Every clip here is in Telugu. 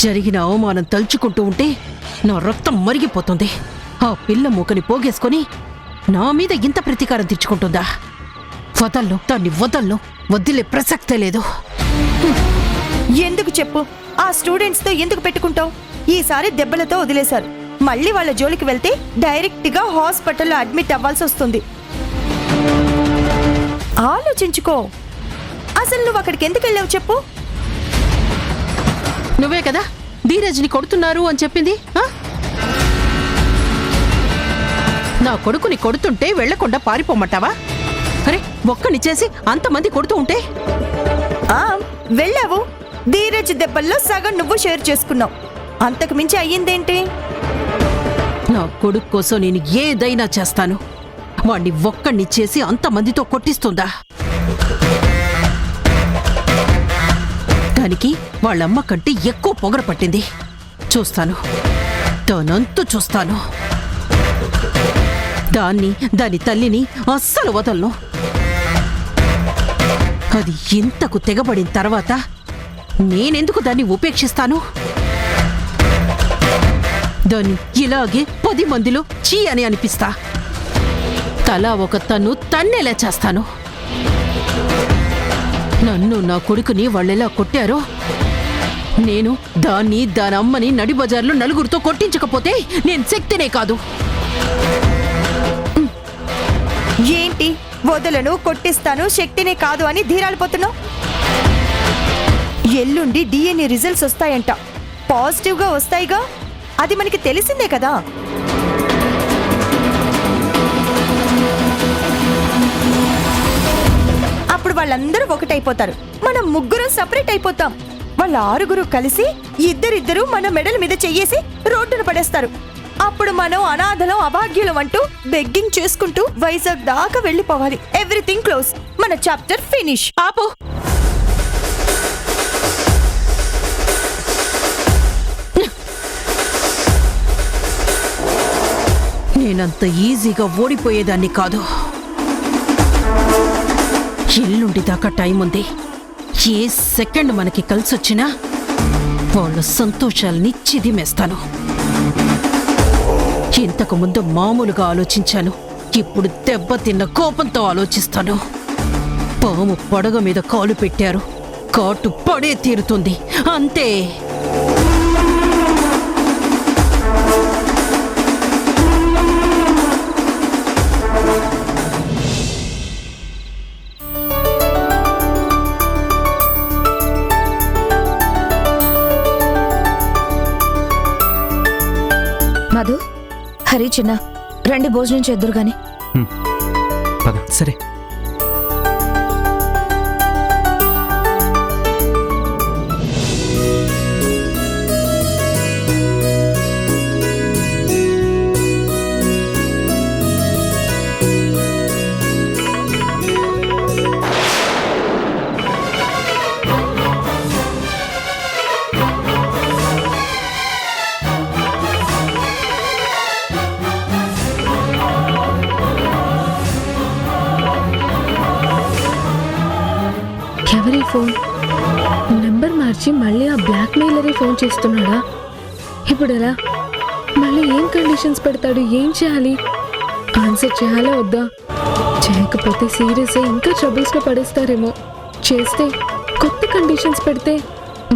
జరిగిన అవమానం తలుచుకుంటూ ఉంటే నా రక్తం మరిగిపోతుంది. ఆ పిల్ల మూకని పోగేసుకొని నా మీద ఇంత ప్రతీకారం తెచ్చుకుంటుందా? వదల్లో, దాన్ని వదల్లో, వదిలే ప్రసక్తే లేదు. ఎందుకు చెప్పు? ఆ స్టూడెంట్స్తో ఎందుకు పెట్టుకుంటావు? ఈసారి దెబ్బలతో వదిలేశారు. మళ్ళీ వాళ్ళ జోలికి వెళ్తే డైరెక్ట్గా హాస్పిటల్లో అడ్మిట్ అవ్వాల్సి వస్తుంది. ఆలోచించుకో. అసలు నువ్వు అక్కడికి ఎందుకు వెళ్ళావు చెప్పు? నువ్వే కదా ధీరజ్ని కొడుతున్నారు అని చెప్పింది. నా కొడుకుని కొడుతుంటే వెళ్లకుండా పారిపోమంటావా? అరే, ఒక్కని చేసి అంతమంది కొడుతూ ఉంటే వెళ్ళావు. ధీరజ్ దెబ్బల్లో సగం నువ్వు షేర్ చేసుకున్నావు. అంతకు మించి అయ్యిందేంటి? నా కొడుకు కోసం నేను ఏదైనా చేస్తాను. వాణ్ణి ఒక్కడిని చేసి అంతమందితో కొట్టిస్తుందా? దానికి వాళ్ళమ్మ కంటే ఎక్కువ పొగర పట్టింది. చూస్తాను, దానంతు చూస్తాను. దాని తల్లిని అస్సలు వదలను. అది ఇంతకు తెగబడిన తర్వాత నేనెందుకు దాన్ని ఉపేక్షిస్తాను? దాన్ని ఇలాగే 10 మందిలో చీ అని అనిపిస్తా. తలా ఒక తన్ను తన్నేలా చేస్తాను. నన్ను, నా కొడుకుని వాళ్ళెలా కొట్టారో నేను దాన్ని, దాని అమ్మని నడి బజార్లో నలుగురితో కొట్టించకపోతే నేను శక్తినే కాదు. ఏంటి వదలను, కొట్టిస్తాను, శక్తినే కాదు అని ధీరాలిపోతున్నావు? ఎల్లుండి DNA రిజల్ట్స్ వస్తాయంట. పాజిటివ్గా వస్తాయిగా, అది మనకి తెలిసిందే కదా. అప్పుడు వాళ్ళందరూ ఒకటైపోతారు. మనం ముగ్గురం సపరేట్ అయిపోతాం. వాళ్ళ 6 కలిసి ఇద్దరిద్దరూ మన మెడల మీద చెయ్యేసి రోడ్డున పడేస్తారు. అప్పుడు మనం అనాథలం, అభాగ్యులం అంటూ బెగ్గింగ్ చేసుకుంటూ వైజాగ్ దాకా వెళ్ళిపోవాలి. Everything close. మన చాప్టర్ ఫినిష్. ఆపు. నేనంత ఈజీగా ఓడిపోయేదాన్ని కాదు. ఎల్లుండి దాకా టైం ఉంది. ఏ సెకండ్ మనకి కలిసొచ్చినా వాళ్ళ సంతోషాల్ని చిదిమేస్తాను. ఇంతకు ముందు మామూలుగా ఆలోచించాను. ఇప్పుడు దెబ్బతిన్న కోపంతో ఆలోచిస్తాను. పాము పడగ మీద కాలు పెట్టారు, కాటు పడే తీరుతుంది, అంతే. మధు, హరి, చిన్న రండి భోజనం చేద్దురు గాని. సరే. ఎవరి ఫోన్? నెంబర్ మార్చి మళ్ళీ ఆ బ్లాక్ మెయిలరే ఫోన్ చేస్తున్నాడా? ఇప్పుడు ఎలా? మళ్ళీ ఏం కండిషన్స్ పెడతాడు? ఏం చేయాలి? ఆన్సర్ చేయాలా వద్దా? చేయకపోతే సీరియస్ ఇంకా ట్రబుల్స్లో పడేస్తారేమో. చేస్తే కొత్త కండిషన్స్ పెడితే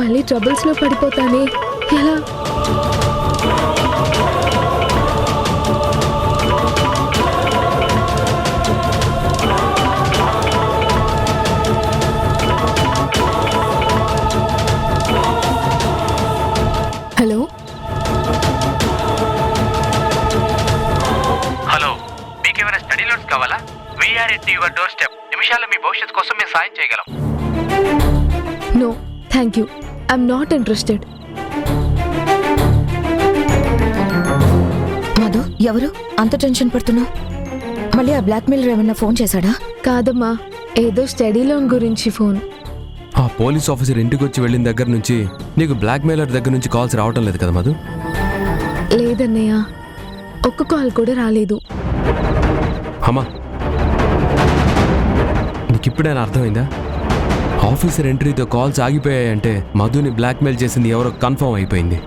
మళ్ళీ ట్రబుల్స్లో పడిపోతానే. ఎలా? హలో హలో, మీకేమైనా స్టడీ లోన్స్ కావాలా? We are at your doorstep. నిమిషాల్లో మీ భవిష్యత్తు కోసం మేము సాయం చేయగలం. No thank you, I'm not interested. Madhu, ఎవరు అంత టెన్షన్ పడుతున్నావు? మళ్ళీ ఆ బ్లాక్ మెయిలర్ ఏమన్నా ఫోన్ చేశాడా? కాదమ్మా, ఏదో స్టడీ లోన్ గురించి ఫోన్. ఆ పోలీస్ ఆఫీసర్ ఇంటికి వచ్చి వెళ్ళిన దగ్గర నుంచి నీకు బ్లాక్ మెయిలర్ దగ్గర నుంచి కాల్స్ రావటం లేదు కదా మధు? లేదన్నయ్య, ఒక్క కాల్ కూడా రాలేదు. అమ్మా, నీకు ఇప్పుడైనా అర్థమైందా? ఆఫీసర్ ఎంట్రీతో కాల్స్ ఆగిపోయాయంటే మధుని బ్లాక్మెయిల్ చేసింది ఎవరో కన్ఫర్మ్ అయిపోయింది.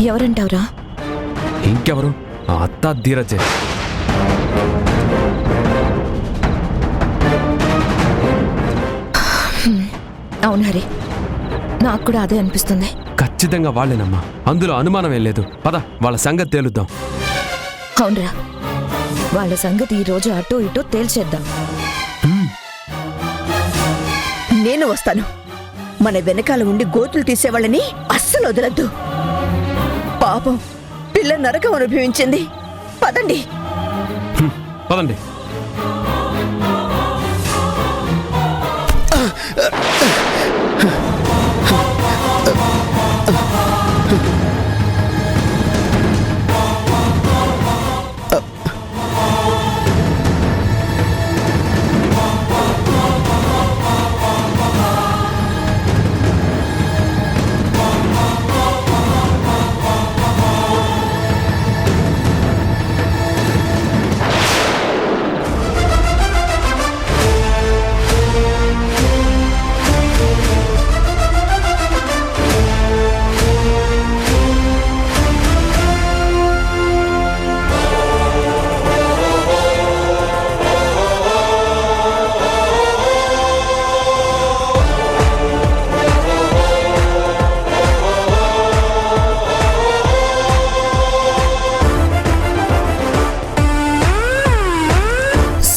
ఎవరంటావురా? ఇంకెవరు? ఆ అత్త ధీరజే. అవును హరి, నాకు కూడా అదే అనిపిస్తుంది. ఖచ్చితంగా వాళ్ళేనమ్మా, అందులో అనుమానం ఏం లేదు. పద వాళ్ళ సంగతి తేలుద్దాం. అవునరా, వాళ్ళ సంగతి ఈ రోజు అటు ఇటు తేల్చేద్దాం. నేను వస్తాను. మన వెనకాల ఉండి గోతులు తీసేవాళ్ళని అస్సలు వదలద్దు. పాపం పిల్ల నరకం అనుభవించింది. పదండి. పదండి.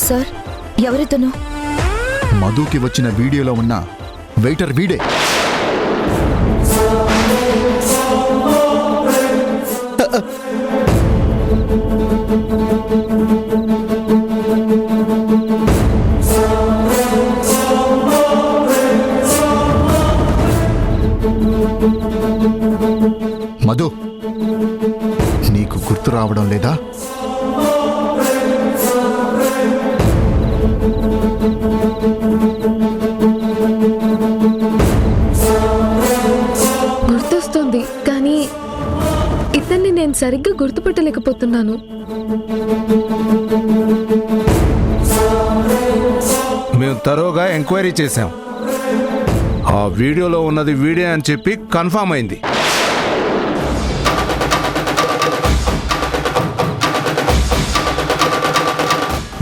సార్, ఎవరితను? మధుకి వచ్చిన వీడియోలో ఉన్న వెయిటర్ వీడే. మధు, నీకు గుర్తు రావడం లేదా? గుర్తొస్తుంది, కానీ ఇతన్ని నేను సరిగ్గా గుర్తుపట్టలేకపోతున్నాను. మేము తరోగా ఎంక్వైరీ చేశాం. ఆ వీడియోలో ఉన్నది వీడే అని చెప్పి కన్ఫర్మ్ అయింది.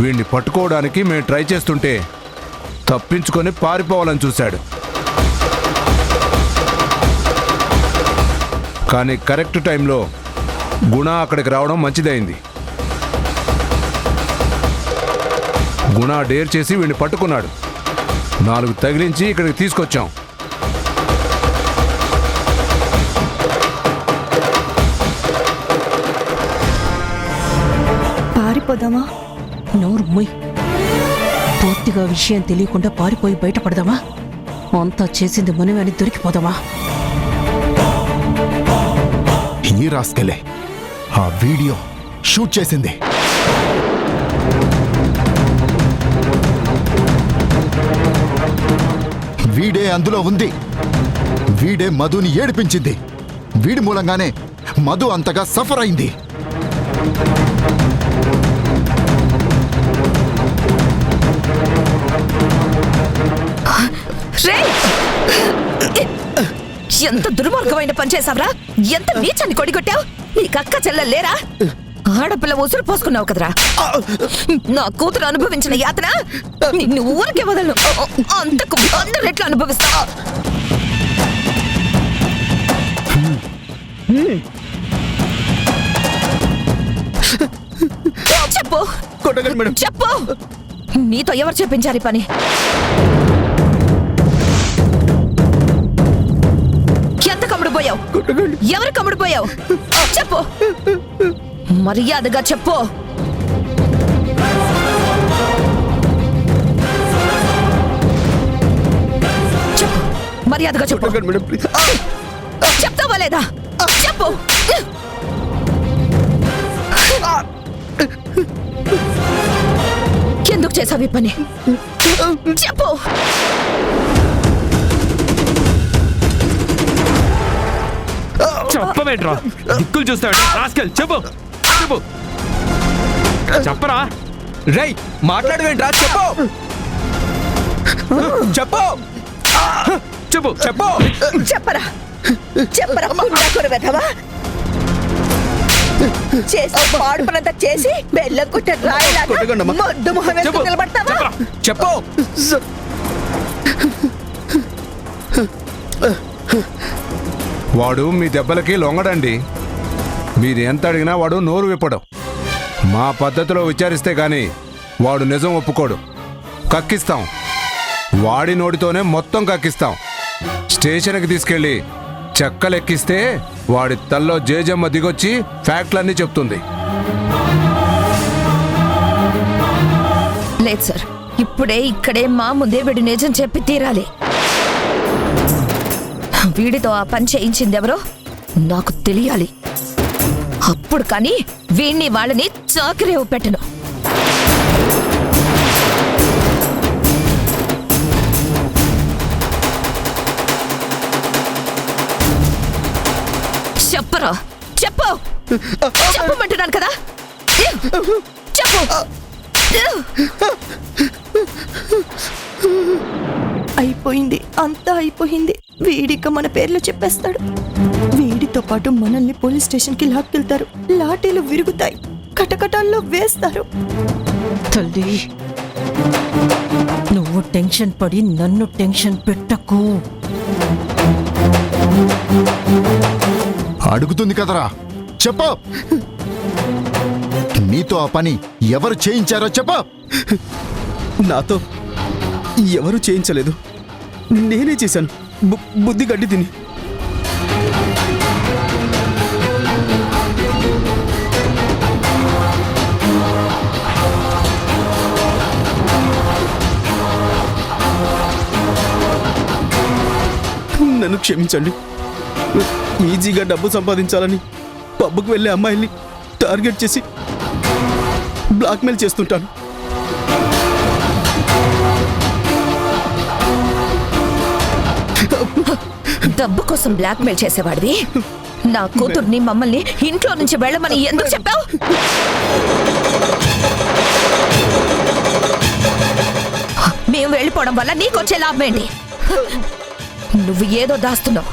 వీడిని పట్టుకోవడానికి మేము ట్రై చేస్తుంటే తప్పించుకొని పారిపోవాలని చూశాడు. కానీ కరెక్ట్ టైంలో గుణ అక్కడికి రావడం మంచిదైంది. గుణ డేర్ చేసి వీడిని పట్టుకున్నాడు. 4 తగిలించి ఇక్కడికి తీసుకొచ్చాం. పారిపోదామా? నోరు మొయ్. పూర్తిగా విషయం తెలియకుండా పారిపోయి బయటపడదామా? అంతా చేసింది మనమే అని దొరికిపోదామా? ఈ రాస్కెలే ఆ వీడియో షూట్ చేసింది. వీడే అందులో ఉంది. వీడే మధుని ఏడిపించింది. వీడి మూలంగానే మధు అంతగా సఫర్ అయింది. ఎంత దుర్మార్గమైన పని చేసావురా! ఎంత నీచాన్ని కొడిగొట్టావు! నీకు అక్క చెల్లెలు లేరా? ఆడపిల్ల ఉసురు పోసుకున్నావు కదరా! నా కూతురు అనుభవించిన యాతన నిన్ను ఊరికే వదలను. అంతకు 100 రెట్లు అనుభవిస్తా. చెప్పు, చెప్పు, నీతో ఎవరు చెప్పించారు ఈ పని? ఎంత కమ్ముడుపోయావు? ఎవరు కమ్ముడుపోయావు? చెప్పు, మర్యాదగా చెప్పు. చెప్పు, మర్యాదగా చెప్పు. చెప్తావా లేదా? చెప్పు. ఎందుకు చేసావు ఈ పని? చెప్పు. చెప్పవేంట్రా? దిక్కులు చూస్తావేంట్రా? రాస్కెల్, చెప్పు చెప్పు. చెప్పరా? రై మాట్లాడవేంట్రా? చెప్పు. చెప్పు చెప్పు చెప్పు చెప్పరా చెప్పరా పుండాకుర వెధవా చేసి పాడు పనంతా చేసి బెల్లం కొట్టే రాయిలాగా మొద్దు మొహం వేసుకుని నిలబడతావా చెప్పు వాడు మీ దెబ్బలకి లొంగడండి. మీరు ఎంత అడిగినా వాడు నోరు విప్పడం. మా పద్ధతిలో విచారిస్తే గాని వాడు నిజం ఒప్పుకోడు. కక్కిస్తాం, వాడి నోటితోనే మొత్తం కక్కిస్తాం. స్టేషన్కి తీసుకెళ్ళి చెక్కలెక్కిస్తే వాడి తల్లో జేజమ్మ దిగొచ్చి ఫ్యాక్ట్లన్నీ చెప్తుంది. లేదు సార్, ఇప్పుడే ఇక్కడే మా ముందే వీడు నిజం చెప్పి తీరాలి. వీడితో ఆ పని చేయించింది ఎవరో నాకు తెలియాలి. అప్పుడు కానీ వీణ్ణి వాళ్ళని చాకరేవు పెట్టను. చెప్పరా చెప్పు చెప్పమంటున్నాను కదా, చెప్పు. అయిపోయింది, అంతా అయిపోయింది. వీడిక మన పేర్లు చెప్పేస్తాడు. వీడితో పాటు మనల్ని పోలీస్ స్టేషన్ కి లాక్కెళ్తారు. లాఠీలు విరుగుతాయి, కటకటాల్లో వేస్తారు. తల్లి, నువ్వు టెన్షన్ పడి నన్ను టెన్షన్ పెట్టకు. అడుగుతుంది కదరా, చెప్పు. నీతో ఆ పని ఎవరు చేయించారో చెప్పు. నాతో ఎవరు చేయించలేదు, నేనే చేశాను. బుద్ధి గడ్డి తిని. నన్ను క్షమించండి. ఈజీగా డబ్బు సంపాదించాలని పబ్బుకు వెళ్ళే అమ్మాయిల్ని టార్గెట్ చేసి బ్లాక్మెయిల్ చేస్తుంటాను. డబ్బు కోసం బ్లాక్మెయిల్ చేసేవాడివి. నా కూతుర్ని మమ్మల్ని ఇంట్లో నుంచి వెళ్ళమని ఎందుకు చెప్పావు? మేము వెళ్ళిపోవడం వల్ల నీకొచ్చే లాభం ఏంటి? నువ్వు ఏదో దాస్తున్నావు.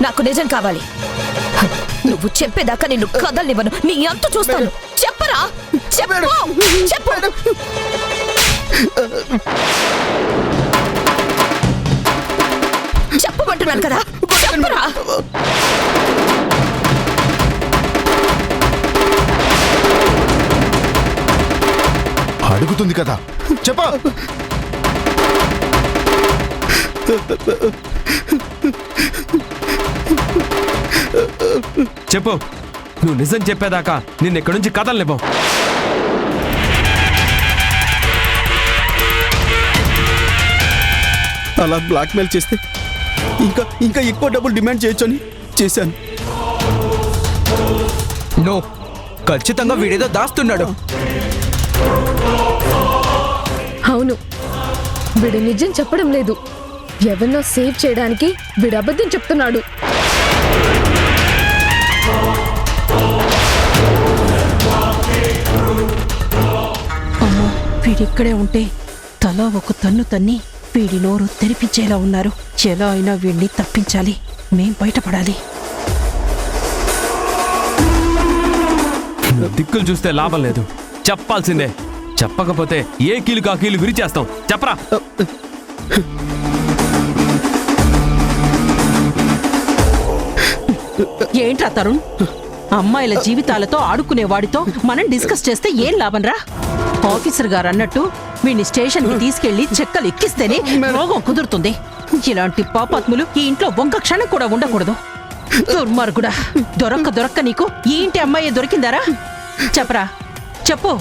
నాకు నిజం కావాలి. నువ్వు చెప్పేదాకా నిన్ను కదలనివ్వను. నీ అంత చూస్తాను. చెప్పరా చెప్పు చెప్పు. చెప్పమంటున్నాను కదా, చెప్పరా. అడుగుతుంది కదా, చెప్పు. చెప్పు. నువ్వు నిజం చెప్పేదాకా నిన్నెక్కడి నుంచి కదలనివ్వం. అలా బ్లాక్మెయిల్ చేస్తే ఇంకా ఇంకా ఎక్కువ డబ్బులు డిమాండ్ చేయొచ్చని చేశాను. నో, ఖచ్చితంగా వీడేదో దాస్తున్నాడు. అవును, వీడు నిజం చెప్పడం లేదు. ఎవరినో సేవ్ చేయడానికి వీడు అబద్ధం చెప్తున్నాడు. అమ్మో, వీడిక్కడే ఉంటే తలా ఒక తన్ను తన్ని వీడి నోరు తెరిపించేలా ఉన్నారు. ఎలా అయినా వీడిని తప్పించాలి. మేం బయటపడాలి. దిక్కులు చూస్తే లాభం లేదు, చెప్పాల్సిందే. చెప్పకపోతే ఏ కీలు కా కీలు విరిచేస్తాం. చెప్పరా. ఏంట్రా తరుణ్, అమ్మాయిల జీవితాలతో ఆడుకునేవాడితో మనం డిస్కస్ చేస్తే ఏం లాభంరా? ఆఫీసర్ గారు అన్నట్టు వీడిని స్టేషన్ కి తీసుకెళ్లి చెక్కలు ఎక్కిస్తేనే రోగం కుదురుతుంది. ఇలాంటి పాపాత్ములు ఈ ఇంట్లో ఒక్క క్షణం కూడా ఉండకూడదు. దుర్మార్గుడా, దొరక్క నీకు ఈ ఇంటి అమ్మాయి దొరికిందారా? చెప్పరా చెప్పు.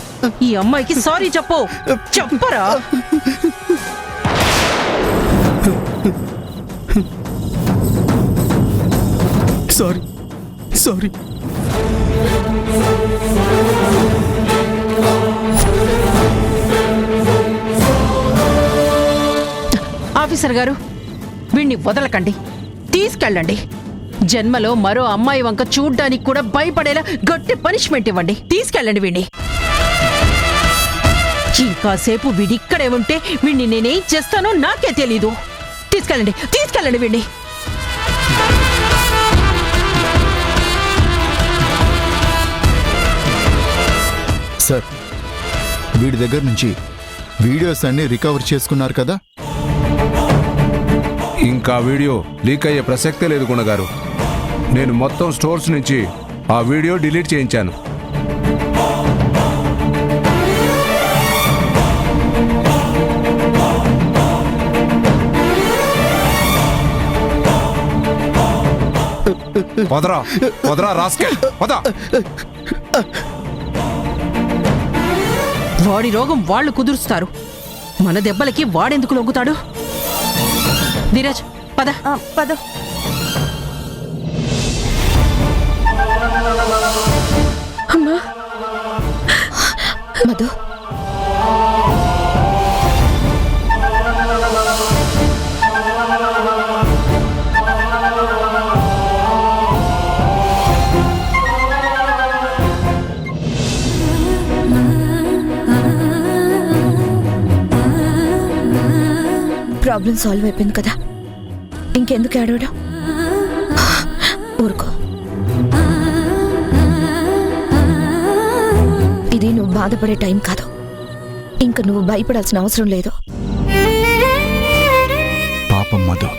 ఈ అమ్మాయికి సారీ చెప్పు. చెప్పరా. Sorry sorry. ఆఫీసర్ గారు, వీణ్ణి వదలకండి, తీసుకెళ్ళండి. జన్మలో మరో అమ్మాయి వంక చూడ్డానికి కూడా భయపడేలా గట్టి పనిష్మెంట్ ఇవ్వండి. తీసుకెళ్ళండి వీణ్ణి. ఇంకాసేపు వీడిక్కడే ఉంటే వీణ్ణి నేనేం చేస్తానో నాకే తెలీదు. తీసుకెళ్ళండి, తీసుకెళ్ళండి వీణ్ణి. సార్, వీడి దగ్గర నుంచి వీడియోస్ అన్ని రికవర్ చేసుకున్నారు కదా? ఇంకా వీడియో లీక్ అయ్యే ప్రసక్తే లేదు గుణగారు. నేను మొత్తం స్టోర్స్ నుంచి ఆ వీడియో డిలీట్ చేయించాను. వదరా వదరా రాస్కెల్, వద. వాడి రోగం వాళ్ళు కుదురుస్తారు, మన దెబ్బలకి వాడెందుకు లొంగుతాడు? ధీరజ్ పద. పద. అమ్మా మధు, ప్రాబ్లం సాల్వ్ అయిపోయింది కదా, ఇంకెందుకు ఏడవడం? ఊరుకో. ఇది నువ్వు బాధపడే టైం కాదు. ఇంక నువ్వు భయపడాల్సిన అవసరం లేదు. పాపం మధు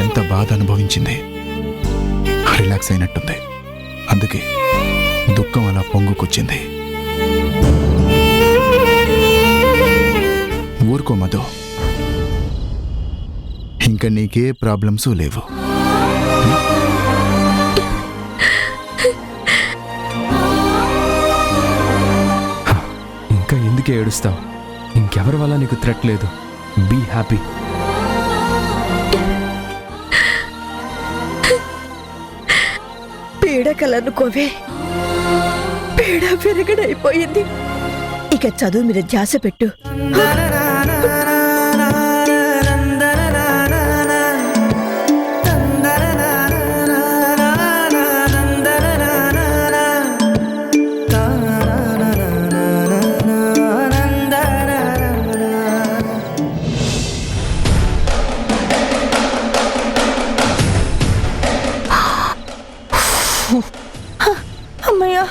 ఎంత బాధ అనుభవించింది. రిలాక్స్ అయినట్టుంది, అందుకే దుఃఖం అలా పొంగుకొచ్చింది. ఊరుకో మధు, ఇంకా నీకే ప్రాబ్లమ్స్ లేవు. ఇంకా ఎందుకే ఏడుస్తావు? ఇంకెవరి వల్ల నీకు థ్రెట్ లేదు. Be happy. పీడకలనుకోవే, పీడ విరగడైపోయింది. ఇక చదువు మీద ధ్యాస పెట్టు. అమ్మయ్యా,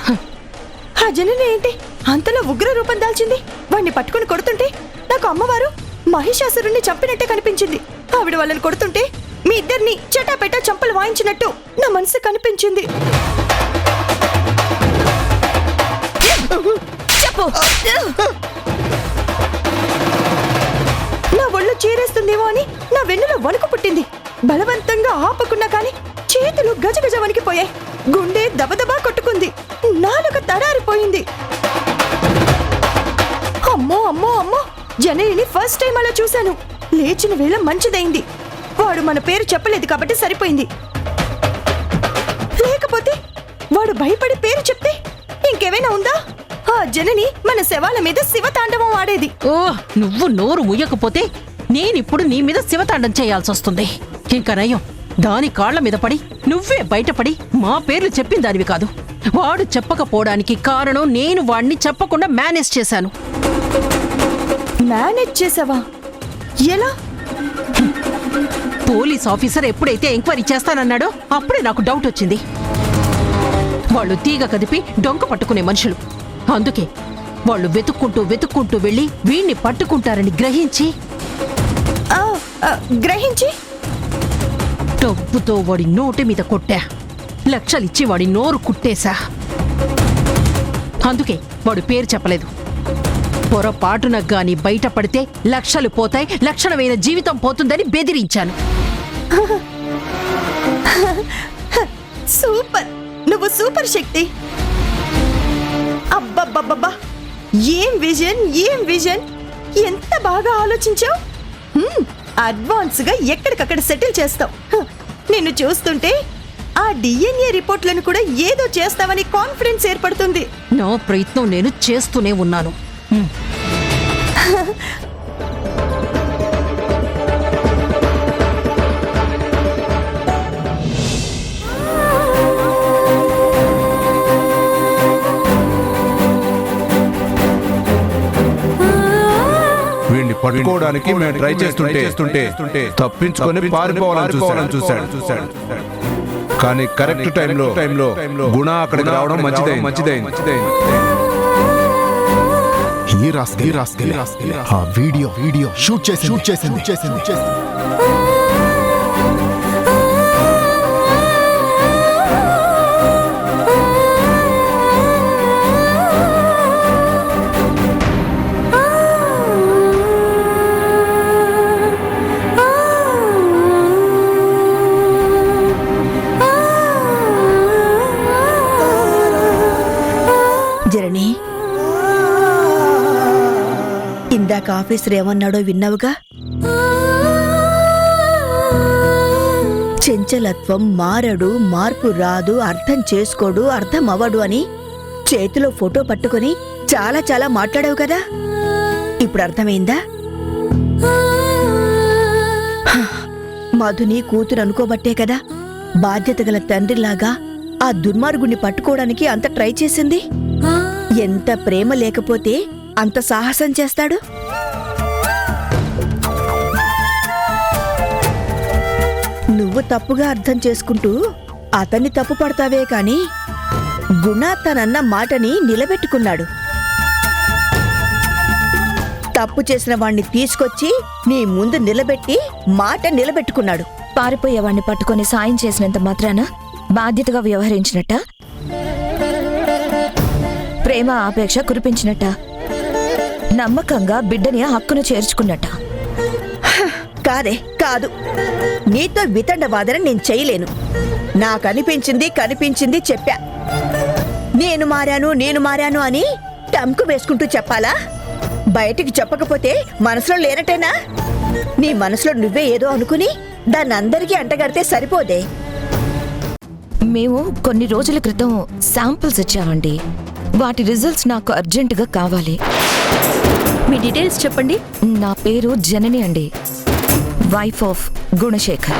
ఆ జనని ఏంటి అంతలో ఉగ్ర రూపం దాల్చింది? వాణ్ణి పట్టుకుని కొడుతుంటే నాకు అమ్మవారు మహిషాసురుణ్ణి చంపినట్టే కనిపించింది. ఆవిడ వాళ్ళని కొడుతుంటే మీ ఇద్దరిని చటాపెట్టా చంపలు వాయించినట్టు నా మనసు కనిపించింది. చెప్పు. నా ఒళ్ళు చీరేస్తుందేమో అని నా వెన్నులో వణుకు పుట్టింది. బలవంతంగా ఆపకున్నా కానీ చేతులు గజగజ వణికిపోయాయి. గుండె దబదబా కొట్టుకుంది. నాలుక తడారిపోయింది. అమ్మో అమ్మో అమ్మో, జననిని ఫస్ట్ టైం అలా చూశాను. లేచిన వేళ మంచిదైంది. వాడు మన పేరు చెప్పలేదు కాబట్టి సరిపోయింది. లేకపోతే వాడు భయపడి పేరు చెప్తే ఇంకేమైనా ఉందా? ఆ జనని మన శవాల మీద శివతాండవం ఆడేది. ఓ, నువ్వు నోరు ముయ్యకపోతే నేనిప్పుడు నీ మీద శివతాండం చేయాల్సి వస్తుంది. ఇంకా నయం, దాని కాళ్ల మీద పడి నువ్వే బయటపడి మా పేర్లు చెప్పిన దానివి కాదు. వాడు చెప్పకపోవడానికి కారణం నేను వాడిని చెప్పకుండా మేనేజ్ చేశాను. మేనేజ్ చేసావా? ఎలా? పోలీస్ ఆఫీసర్ ఎప్పుడైతే ఎంక్వైరీ చేస్తానన్నాడో అప్పుడే నాకు డౌట్ వచ్చింది. వాళ్ళు తీగ కదిపి డొంక పట్టుకునే మనుషులు. అందుకే వాళ్ళు వెతుక్కుంటూ వెతుక్కుంటూ వెళ్ళి వీణ్ణి పట్టుకుంటారని గ్రహించి డబ్బుతో వాడి నోటి మీద కొట్టా. లక్షలిచ్చి వాడి నోరు కుట్టేశా. అందుకే వాడు పేరు చెప్పలేదు. పొరపాటున గాని బయటపడితే లక్షలు పోతాయి, లక్షణమైన జీవితం పోతుందని బెదిరించాను. సూపర్, నువ్వు సూపర్ శక్తి. అబ్బబ్బబ్బబ్బా, ఏం విజన్, ఏం విజన్! ఎంత బాగా ఆలోచించావు. అడ్వాన్స్ గా ఎక్కడికక్కడ సెటిల్ చేస్తావు. నిన్ను చూస్తుంటే ఆ డిఎన్ఏ రిపోర్ట్లను కూడా ఏదో చేస్తావని కాన్ఫిడెన్స్ ఏర్పడుతుంది. నా ప్రయత్నం నేను చేస్తూనే ఉన్నాను. పట్టుకోవడానికి మేము ట్రై చేస్తుంటే తప్పించుకొని పారిపోవాలని చూశాడు. కానీ కరెక్ట్ టైంలో గుణ అక్కడికి రావడం మంచిదైంది. ఈ రాస్కెల్ ఆ వీడియో షూట్ చేసింది. జరణి, ఇందాక ఆఫీసర్ ఏమన్నాడో విన్నావుగా? చెంచలత్వం మారడు, మార్పు రాదు, అర్థం చేసుకోడు, అర్థం అవ్వడు అని చేతిలో ఫోటో పట్టుకొని చాలా చాలా మాట్లాడావు కదా. ఇప్పుడు అర్థమైందా? మధుని కూతురు అనుకోబట్టే కదా బాధ్యత గల తండ్రిలాగా ఆ దుర్మార్గుణ్ణి పట్టుకోవడానికి అంత ట్రై చేసింది. ఎంత ప్రేమ లేకపోతే అంత సాహసం చేస్తాడు? నువ్వు తప్పుగా అర్థం చేసుకుంటూ అతన్ని తప్పు పడతావే కాని గుణ తనన్న మాటని నిలబెట్టుకున్నాడు. తప్పు చేసిన వాణ్ణి తీసుకొచ్చి నీ ముందు నిలబెట్టి మాట నిలబెట్టుకున్నాడు. పారిపోయేవాణ్ణి పట్టుకొని సాయం చేసినంత మాత్రాన బాధ్యతగా వ్యవహరించినట్ట, ప్రేమ ఆపేక్ష కురిపించినట్ట, నమ్మకంగా బిడ్డని హక్కును చేర్చుకున్నట్ట. కాదు, నీతో వితండవాదన నేను చేయలేను. కనిపించింది చెప్పా. నేను మారాను అని టంకు వేసుకుంటూ చెప్పాలా? బయటికి చెప్పకపోతే మనసులో లేనట్టేనా? నీ మనసులో నువ్వే ఏదో అనుకుని దాన్ని అందరికీ అంటగడితే సరిపోదే. మేము కొన్ని రోజుల క్రితం శాంపిల్స్ ఇచ్చామండి. వాటి రిజల్ట్స్ నాకు అర్జెంటుగా కావాలి. మీ డీటెయిల్స్ చెప్పండి. నా పేరు జనని అండి, వైఫ్ ఆఫ్ గుణశేఖర్.